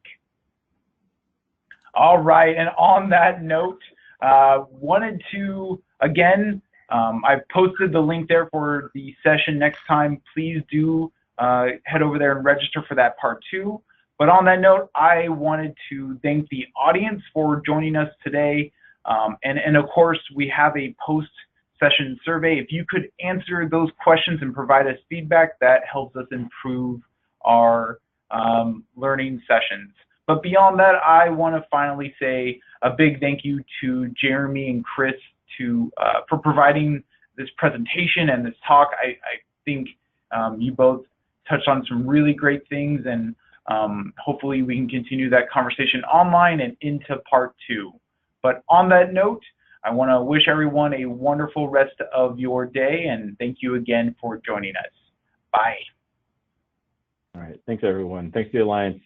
All right, and on that note, wanted to, again, I've posted the link there for the session next time. Please do head over there and register for that part 2. But on that note, I wanted to thank the audience for joining us today. And of course, we have a post-session survey. If you could answer those questions and provide us feedback, that helps us improve our learning sessions. But beyond that, I want to finally say a big thank you to Jeremy and Chris for providing this presentation and this talk. I think you both touched on some really great things, and hopefully we can continue that conversation online and into part 2. But on that note, I want to wish everyone a wonderful rest of your day, and thank you again for joining us. Bye. All right. Thanks, everyone. Thanks to the Alliance.